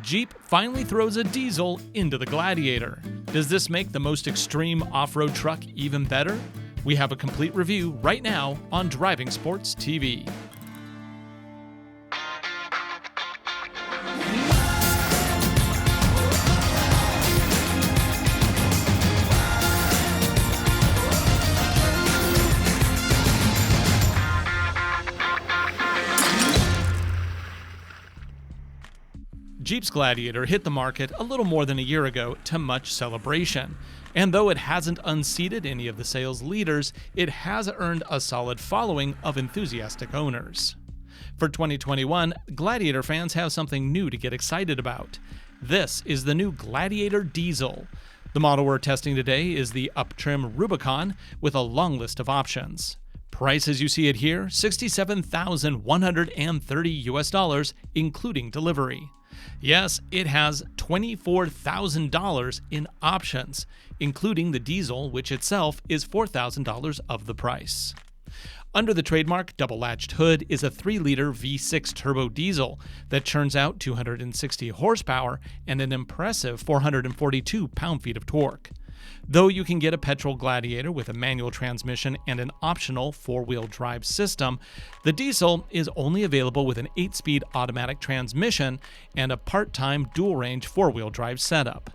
Jeep finally throws a diesel into the Gladiator. Does this make the most extreme off-road truck even better? We have a complete review right now on Driving Sports TV. Jeep's Gladiator hit the market a little more than a year ago to much celebration. And though it hasn't unseated any of the sales leaders, it has earned a solid following of enthusiastic owners. For 2021, Gladiator fans have something new to get excited about. This is the new Gladiator Diesel. The model we're testing today is the up-trim Rubicon with a long list of options. Price as you see it here, $67,130 including delivery. Yes, it has $24,000 in options, including the diesel, which itself is $4,000 of the price. Under the trademark double-latched hood is a 3-liter V6 turbo diesel that churns out 260 horsepower and an impressive 442 pound-feet of torque. Though you can get a petrol Gladiator with a manual transmission and an optional 4-wheel drive system, the diesel is only available with an 8-speed automatic transmission and a part-time dual-range 4-wheel drive setup.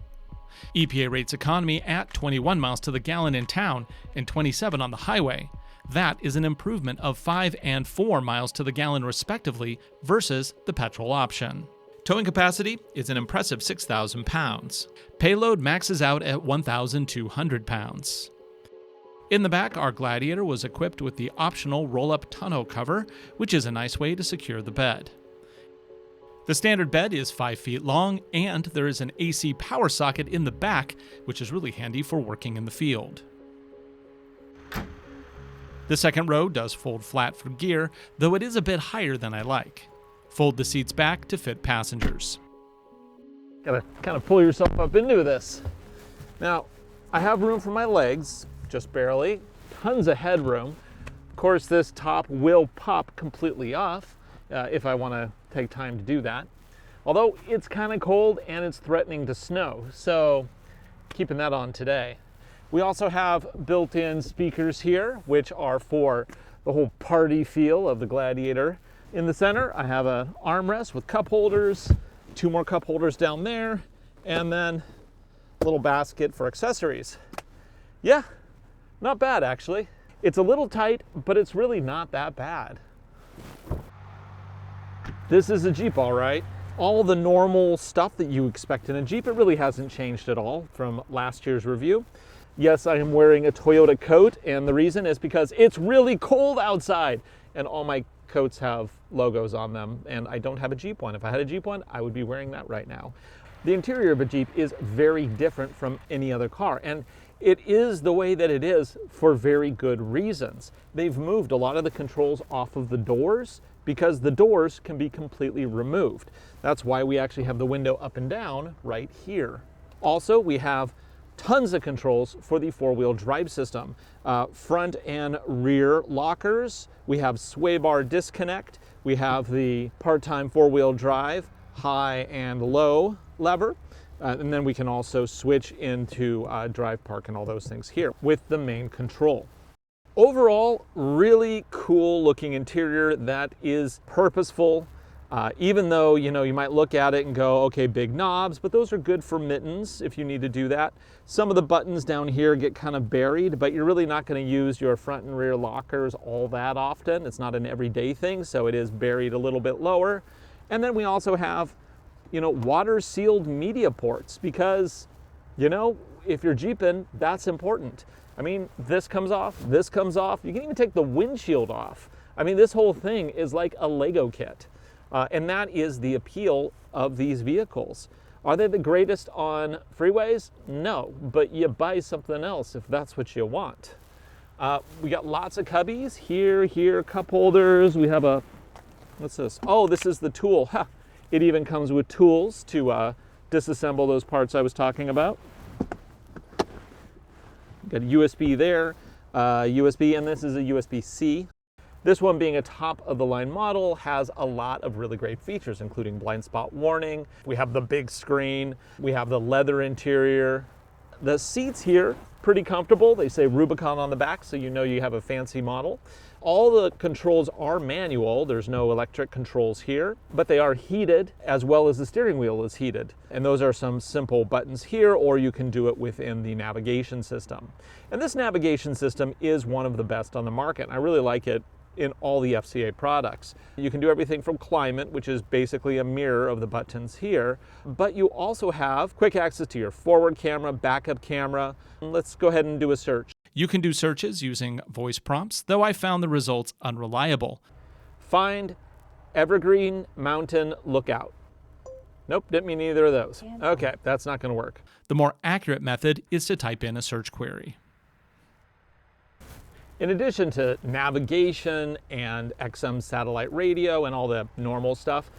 EPA rates economy at 21 miles to the gallon in town and 27 on the highway. That is an improvement of 5 and 4 miles to the gallon respectively versus the petrol option. Towing capacity is an impressive 6,000 pounds. Payload maxes out at 1,200 pounds. In the back, our Gladiator was equipped with the optional roll-up tonneau cover, which is a nice way to secure the bed. The standard bed is 5 feet long, and there is an AC power socket in the back, which is really handy for working in the field. The second row does fold flat for gear, though it is a bit higher than I like. Fold the seats back to fit passengers. Gotta kind of pull yourself up into this. Now, I have room for my legs, just barely. Tons of headroom. Of course, this top will pop completely off if I want to take time to do that. Although it's kind of cold and it's threatening to snow, so keeping that on today. We also have built-in speakers here, which are for the whole party feel of the Gladiator. In the center, I have an armrest with cup holders, 2 more cup holders down there, and then a little basket for accessories. Yeah, not bad actually. It's a little tight, but it's really not that bad. This is a Jeep, all right. All the normal stuff that you expect in a Jeep, it really hasn't changed at all from last year's review. Yes, I am wearing a Toyota coat, and the reason is because it's really cold outside, and all my coats have logos on them, and I don't have a Jeep one. If I had a Jeep one, I would be wearing that right now. The interior of a Jeep is very different from any other car, and it is the way that it is for very good reasons. They've moved a lot of the controls off of the doors because the doors can be completely removed. That's why we actually have the window up and down right here. Also, we have tons of controls for the 4-wheel drive system. Front and rear lockers. We have sway bar disconnect. We have the part-time 4-wheel drive, high and low lever. And then we can also switch into drive, park, and all those things here with the main control. Overall, really cool looking interior that is purposeful. Even though, you might look at it and go, okay, big knobs, but those are good for mittens if you need to do that. Some of the buttons down here get kind of buried, but you're really not going to use your front and rear lockers all that often. It's not an everyday thing, so it is buried a little bit lower. And then we also have, water sealed media ports because, if you're Jeeping, that's important. I mean, this comes off. You can even take the windshield off. I mean, this whole thing is like a Lego kit. And that is the appeal of these vehicles. Are they the greatest on freeways? No, but you buy something else if that's what you want. We got lots of cubbies here, cup holders. We have what's this? Oh, this is the tool. Ha! It even comes with tools to disassemble those parts I was talking about. Got a USB there, USB, and this is a USB-C. This one, being a top-of-the-line model, has a lot of really great features, including blind spot warning. We have the big screen. We have the leather interior. The seats here, pretty comfortable. They say Rubicon on the back, so you know you have a fancy model. All the controls are manual. There's no electric controls here, but they are heated, as well as the steering wheel is heated. And those are some simple buttons here, or you can do it within the navigation system. And this navigation system is one of the best on the market. I really like it in all the FCA products. You can do everything from climate, which is basically a mirror of the buttons here, but you also have quick access to your forward camera, backup camera. Let's go ahead and do a search. You can do searches using voice prompts, though I found the results unreliable. Find Evergreen Mountain Lookout. Nope, didn't mean either of those. Okay, that's not going to work. The more accurate method is to type in a search query. In addition to navigation and XM satellite radio and all the normal stuff,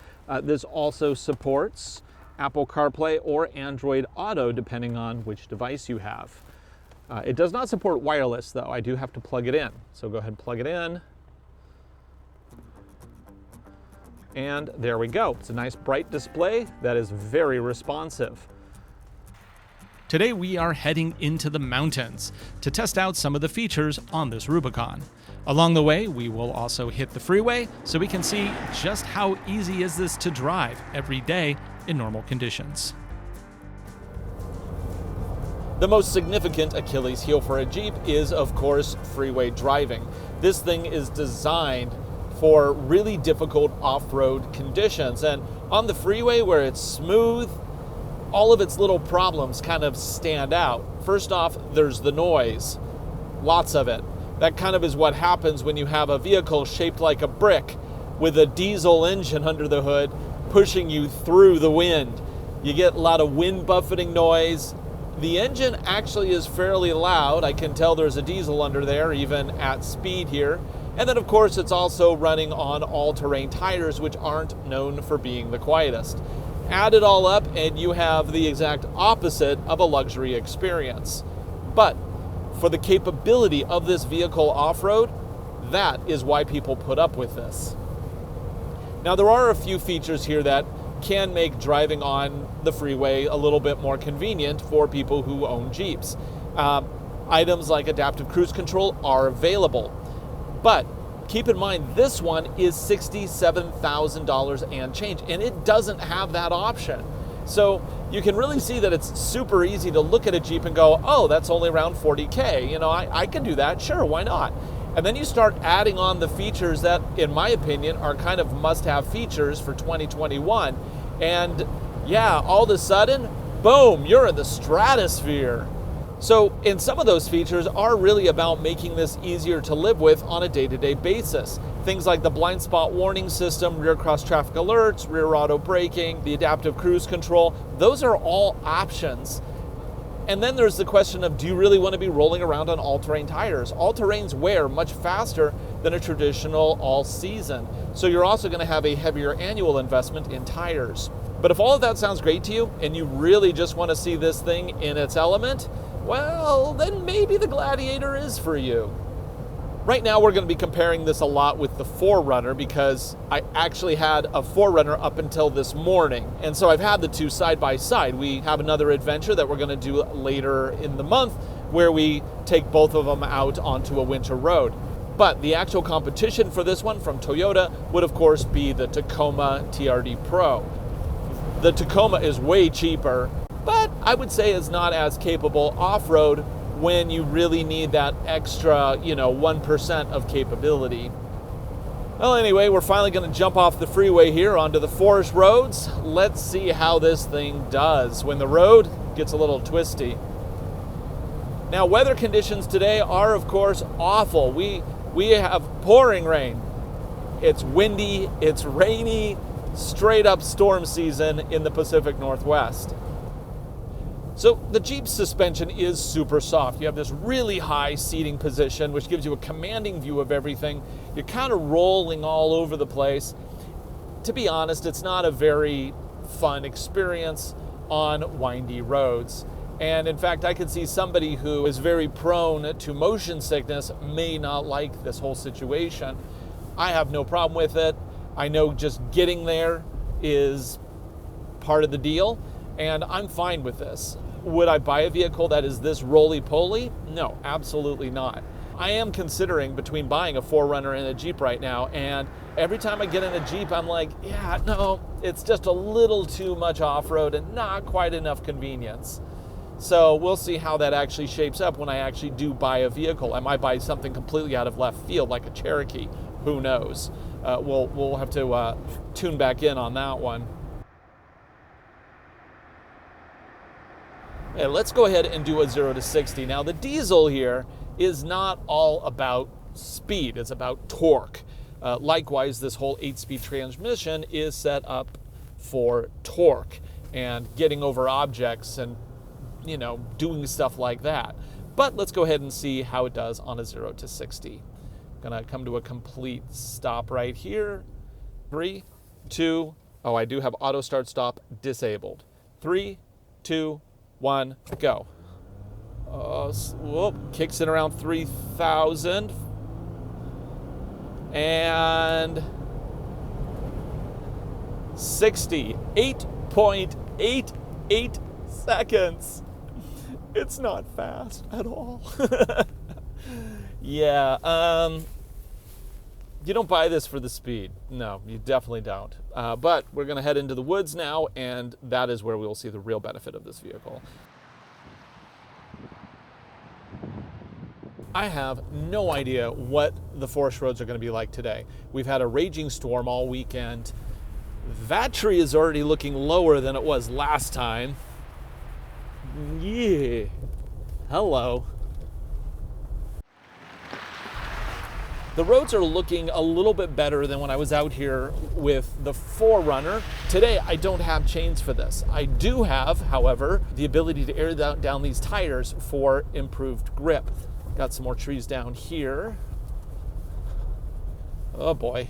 this also supports Apple CarPlay or Android Auto, depending on which device you have. It does not support wireless, though. I do have to plug it in. So go ahead and plug it in. And there we go. It's a nice bright display that is very responsive. Today we are heading into the mountains to test out some of the features on this Rubicon. Along the way, we will also hit the freeway so we can see just how easy is this to drive every day in normal conditions. The most significant Achilles heel for a Jeep is, of course, freeway driving. This thing is designed for really difficult off-road conditions, and on the freeway where it's smooth, all of its little problems kind of stand out. First off, there's the noise, lots of it. That kind of is what happens when you have a vehicle shaped like a brick with a diesel engine under the hood pushing you through the wind. You get a lot of wind buffeting noise. The engine actually is fairly loud. I can tell there's a diesel under there, even at speed here. And then, of course, it's also running on all-terrain tires, which aren't known for being the quietest. Add it all up, and you have the exact opposite of a luxury experience. But for the capability of this vehicle off-road, that is why people put up with this. Now, there are a few features here that can make driving on the freeway a little bit more convenient for people who own Jeeps. Items like adaptive cruise control are available, but keep in mind this one is $67,000 and change, and it doesn't have that option. So you can really see that it's super easy to look at a Jeep and go, oh, that's only around 40K. You know, I can do that, sure, why not? And then you start adding on the features that, in my opinion, are kind of must-have features for 2021. And yeah, all of a sudden, boom, you're in the stratosphere. So, and some of those features are really about making this easier to live with on a day-to-day basis. Things like the blind spot warning system, rear cross traffic alerts, rear auto braking, the adaptive cruise control, those are all options. And then there's the question of, do you really want to be rolling around on all-terrain tires? All-terrains wear much faster than a traditional all-season. So you're also going to have a heavier annual investment in tires. But if all of that sounds great to you, and you really just want to see this thing in its element, well, then maybe the Gladiator is for you. Right now, we're going to be comparing this a lot with the 4Runner because I actually had a 4Runner up until this morning. And so I've had the two side by side. We have another adventure that we're going to do later in the month where we take both of them out onto a winter road. But the actual competition for this one from Toyota would, of course, be the Tacoma TRD Pro. The Tacoma is way cheaper, but I would say is not as capable off-road when you really need that extra, 1% of capability. Well, anyway, we're finally going to jump off the freeway here onto the forest roads. Let's see how this thing does when the road gets a little twisty. Now, weather conditions today are, of course, awful. We have pouring rain. It's windy, it's rainy, straight up storm season in the Pacific Northwest. So the Jeep's suspension is super soft. You have this really high seating position, which gives you a commanding view of everything. You're kind of rolling all over the place. To be honest, it's not a very fun experience on windy roads. And in fact, I could see somebody who is very prone to motion sickness may not like this whole situation. I have no problem with it. I know just getting there is part of the deal, and I'm fine with this. Would I buy a vehicle that is this roly-poly? No, absolutely not. I am considering between buying a 4Runner and a Jeep right now, and every time I get in a Jeep, I'm like, yeah, no, it's just a little too much off-road and not quite enough convenience. So we'll see how that actually shapes up when I actually do buy a vehicle. I might buy something completely out of left field, like a Cherokee. Who knows? We'll have to tune back in on that one. Okay, let's go ahead and do a 0 to 60. Now, the diesel here is not all about speed, it's about torque. Likewise, this whole 8-speed transmission is set up for torque and getting over objects and, you know, doing stuff like that. But let's go ahead and see how it does on a 0 to 60. Gonna come to a complete stop right here. 3, 2, oh, I do have auto start stop disabled. 3, 2, 1, go. Whoop, kicks in around 3,000. And 60, 8.88 seconds. It's not fast at all. Yeah, you don't buy this for the speed. No, you definitely don't. But we're gonna head into the woods now, and that is where we will see the real benefit of this vehicle. I have no idea what the forest roads are gonna be like today. We've had a raging storm all weekend. That tree is already looking lower than it was last time. Yeah, hello. The roads are looking a little bit better than when I was out here with the 4Runner. Today, I don't have chains for this. I do have, however, the ability to air down these tires for improved grip. Got some more trees down here. Oh boy.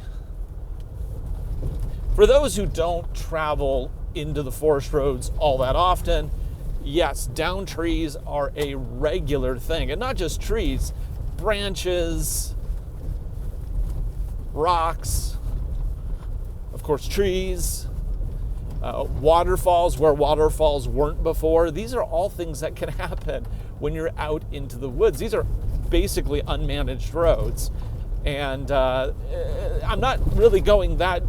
For those who don't travel into the forest roads all that often, yes, down trees are a regular thing. And not just trees, branches, rocks, of course trees, waterfalls where waterfalls weren't before. These are all things that can happen when you're out into the woods. These are basically unmanaged roads. And I'm not really going that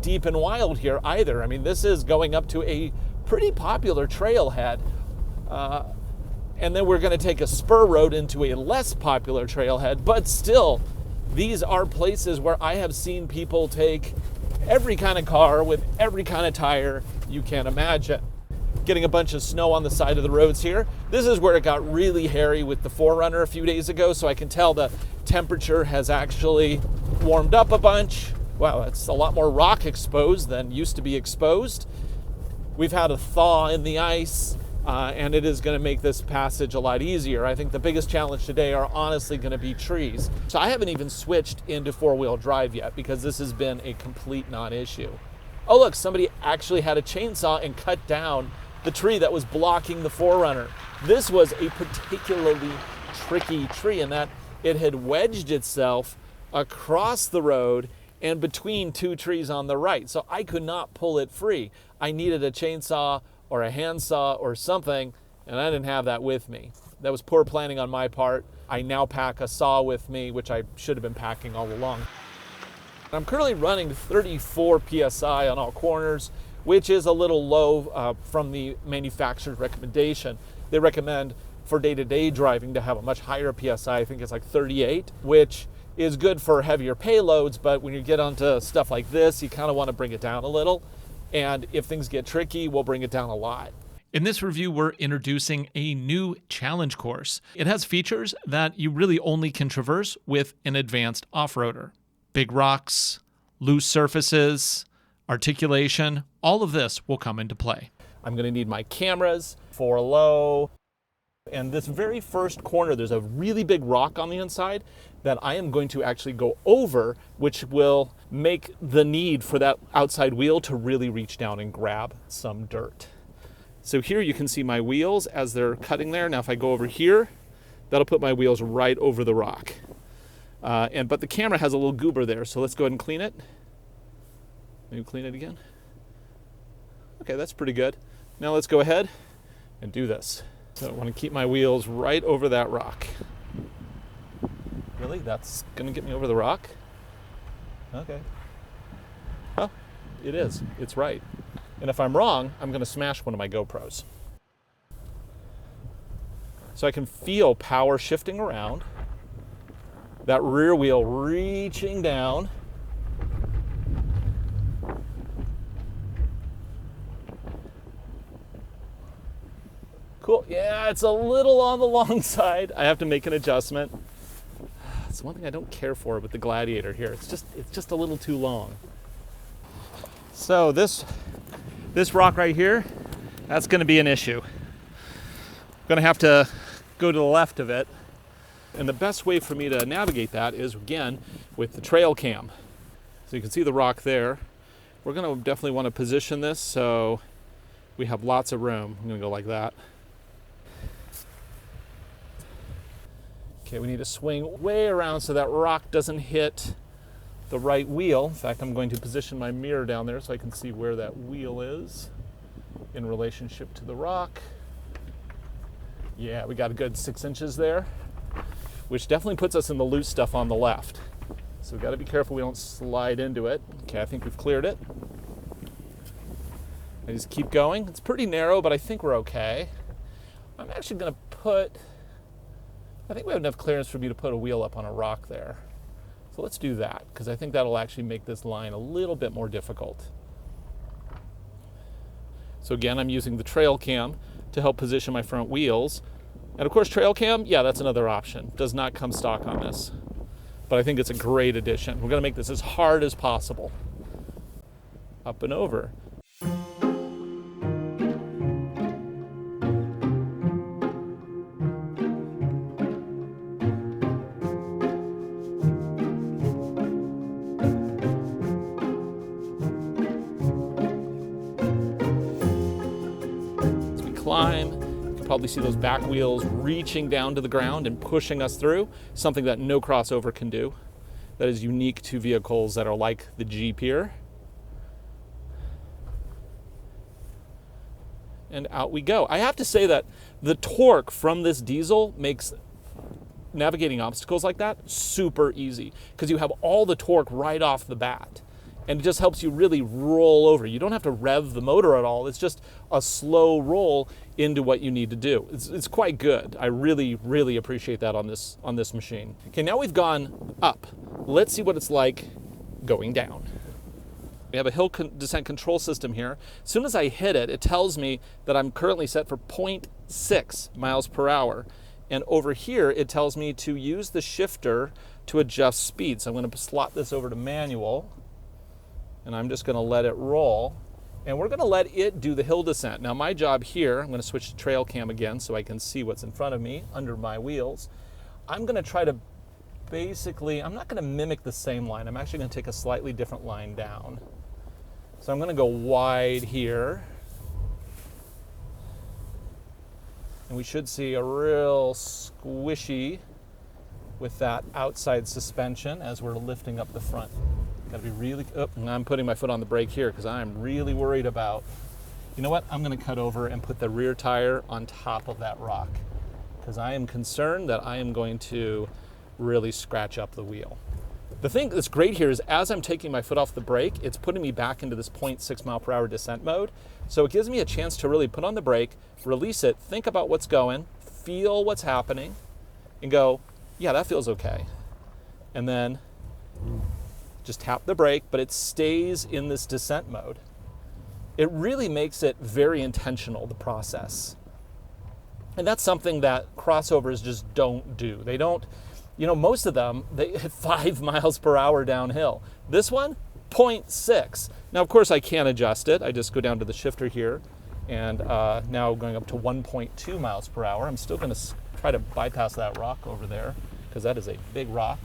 deep and wild here either. I mean, this is going up to a pretty popular trailhead. And then we're going to take a spur road into a less popular trailhead, but still, these are places where I have seen people take every kind of car with every kind of tire you can imagine. Getting a bunch of snow on the side of the roads here. This is where it got really hairy with the 4Runner a few days ago, so I can tell the temperature has actually warmed up a bunch. Wow, it's a lot more rock exposed than used to be exposed. We've had a thaw in the ice. And it is going to make this passage a lot easier. I think the biggest challenge today are honestly going to be trees. So I haven't even switched into 4-wheel drive yet because this has been a complete non-issue. Oh look, somebody actually had a chainsaw and cut down the tree that was blocking the 4Runner. This was a particularly tricky tree in that it had wedged itself across the road and between two trees on the right. So I could not pull it free. I needed a chainsaw or a handsaw or something, and I didn't have that with me. That was poor planning on my part. I now pack a saw with me, which I should have been packing all along. I'm currently running 34 PSI on all corners, which is a little low from the manufacturer's recommendation. They recommend for day-to-day driving to have a much higher PSI. I think it's like 38, which is good for heavier payloads, but when you get onto stuff like this, you kind of want to bring it down a little. And if things get tricky, we'll bring it down a lot. In this review, we're introducing a new challenge course. It has features that you really only can traverse with an advanced off-roader. Big rocks, loose surfaces, articulation, all of this will come into play. I'm going to need my cameras for low. And this very first corner, there's a really big rock on the inside that I am going to actually go over, which will make the need for that outside wheel to really reach down and grab some dirt. So here you can see my wheels as they're cutting there. Now if I go over here, that'll put my wheels right over the rock. But the camera has a little goober there, so let's go ahead and clean it. Maybe clean it again. Okay, that's pretty good. Now let's go ahead and do this. So I want to keep my wheels right over that rock. Really? That's going to get me over the rock? Okay. Well, it is. It's right. And if I'm wrong, I'm going to smash one of my GoPros. So I can feel power shifting around. That rear wheel reaching down. Cool. Yeah, it's a little on the long side. I have to make an adjustment. It's one thing I don't care for with the Gladiator here. It's just a little too long. So this rock right here, that's going to be an issue. I'm going to have to go to the left of it. And the best way for me to navigate that is, again, with the trail cam. So you can see the rock there. We're going to definitely want to position this so we have lots of room. I'm going to go like that. Okay, we need to swing way around so that rock doesn't hit the right wheel. In fact, I'm going to position my mirror down there so I can see where that wheel is in relationship to the rock. Yeah, we got a good 6 inches there, which definitely puts us in the loose stuff on the left. So we've got to be careful we don't slide into it. Okay, I think we've cleared it. I just keep going. It's pretty narrow, but I think we're okay. I'm actually going to I think we have enough clearance for me to put a wheel up on a rock there. So let's do that, because I think that'll actually make this line a little bit more difficult. So again, I'm using the trail cam to help position my front wheels. And of course, trail cam, yeah, that's another option. Does not come stock on this. But I think it's a great addition. We're going to make this as hard as possible. Up and over. Climb. You can probably see those back wheels reaching down to the ground and pushing us through, something that no crossover can do. That is unique to vehicles that are like the Jeep here. And out we go. I have to say that the torque from this diesel makes navigating obstacles like that super easy, because you have all the torque right off the bat. And it just helps you really roll over. You don't have to rev the motor at all. It's just a slow roll into what you need to do. It's quite good. I really, really appreciate that on this machine. Okay, now we've gone up. Let's see what it's like going down. We have a hill descent control system here. As soon as I hit it, it tells me that I'm currently set for 0.6 miles per hour. And over here, it tells me to use the shifter to adjust speed. So I'm going to slot this over to manual. And I'm just going to let it roll. And we're going to let it do the hill descent. Now my job here, I'm going to switch to trail cam again so I can see what's in front of me under my wheels. I'm going to try to basically, I'm not going to mimic the same line. I'm actually going to take a slightly different line down. So I'm going to go wide here. And we should see a real squishy with that outside suspension as we're lifting up the front. Got to be really, and I'm putting my foot on the brake here because I'm really worried about, you know what, I'm going to cut over and put the rear tire on top of that rock because I am concerned that I am going to really scratch up the wheel. The thing that's great here is as I'm taking my foot off the brake, it's putting me back into this 0.6 mile per hour descent mode. So it gives me a chance to really put on the brake, release it, think about what's going, feel what's happening, and go, yeah, that feels okay. And then just tap the brake, but it stays in this descent mode. It really makes it very intentional, the process. And that's something that crossovers just don't do. They don't, most of them, they hit 5 miles per hour downhill. This one, 0.6. Now, of course, I can adjust it. I just go down to the shifter here, and now going up to 1.2 miles per hour. I'm still going to try to bypass that rock over there, because that is a big rock.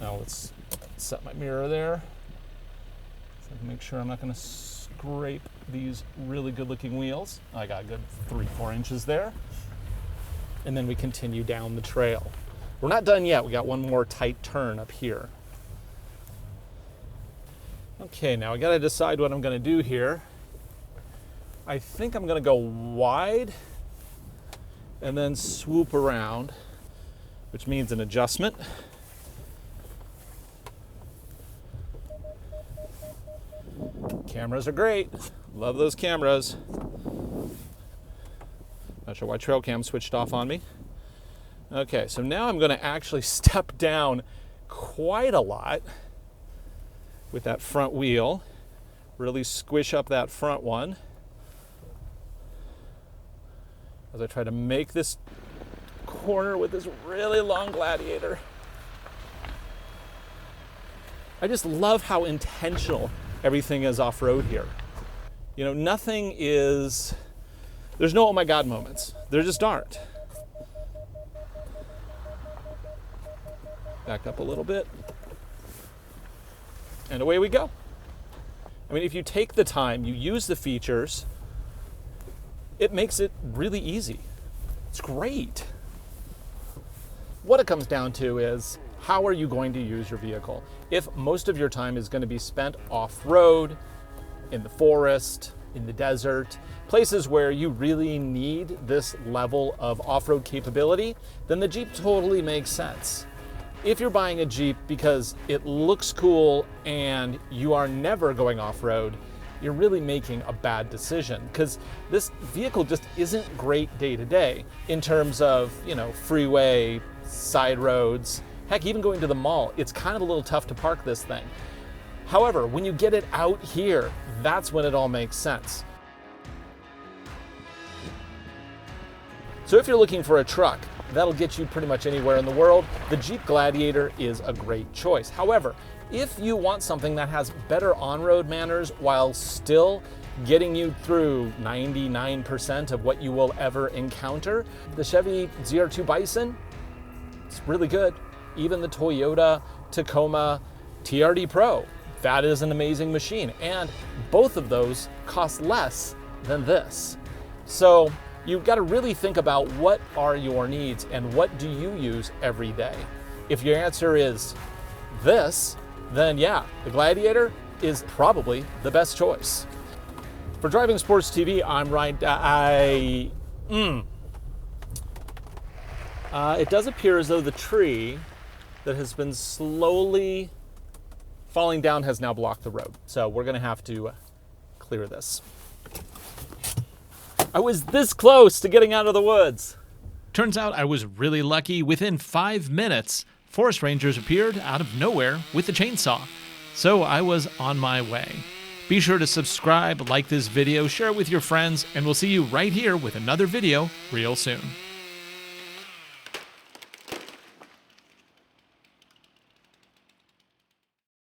Now let's set my mirror there so I can make sure I'm not going to scrape these really good looking wheels. I got a good 3-4 inches there. And then we continue down the trail. We're not done yet. We got one more tight turn up here. Okay, now I gotta decide what I'm gonna do here. I think I'm gonna go wide and then swoop around, which means an adjustment. Cameras are great. Love those cameras. Not sure why trail cam switched off on me. Okay, so now I'm gonna actually step down quite a lot with that front wheel. Really squish up that front one as I try to make this corner with this really long Gladiator. I just love how intentional everything is off-road here. You know, nothing is, there's no oh my God moments. There just aren't. Back up a little bit. And away we go. I mean, if you take the time, you use the features, it makes it really easy. It's great. What it comes down to is, how are you going to use your vehicle? If most of your time is going to be spent off-road, in the forest, in the desert, places where you really need this level of off-road capability, then the Jeep totally makes sense. If you're buying a Jeep because it looks cool and you are never going off-road, you're really making a bad decision, because this vehicle just isn't great day to day in terms of, you know, freeway, side roads, heck, even going to the mall. It's kind of a little tough to park this thing. However, when you get it out here, that's when it all makes sense. So if you're looking for a truck that'll get you pretty much anywhere in the world, the Jeep Gladiator is a great choice. However, if you want something that has better on-road manners while still getting you through 99% of what you will ever encounter, the Chevy ZR2 Bison, it's really good. Even the Toyota Tacoma TRD Pro, that is an amazing machine. And both of those cost less than this. So you've got to really think about what are your needs and what do you use every day. If your answer is this, then yeah, the Gladiator is probably the best choice. For Driving Sports TV, I'm Ryan. It does appear as though the tree that has been slowly falling down has now blocked the road. So we're gonna have to clear this. I was this close to getting out of the woods. Turns out I was really lucky. Within 5 minutes, forest rangers appeared out of nowhere with a chainsaw. So I was on my way. Be sure to subscribe, like this video, share it with your friends, and we'll see you right here with another video real soon.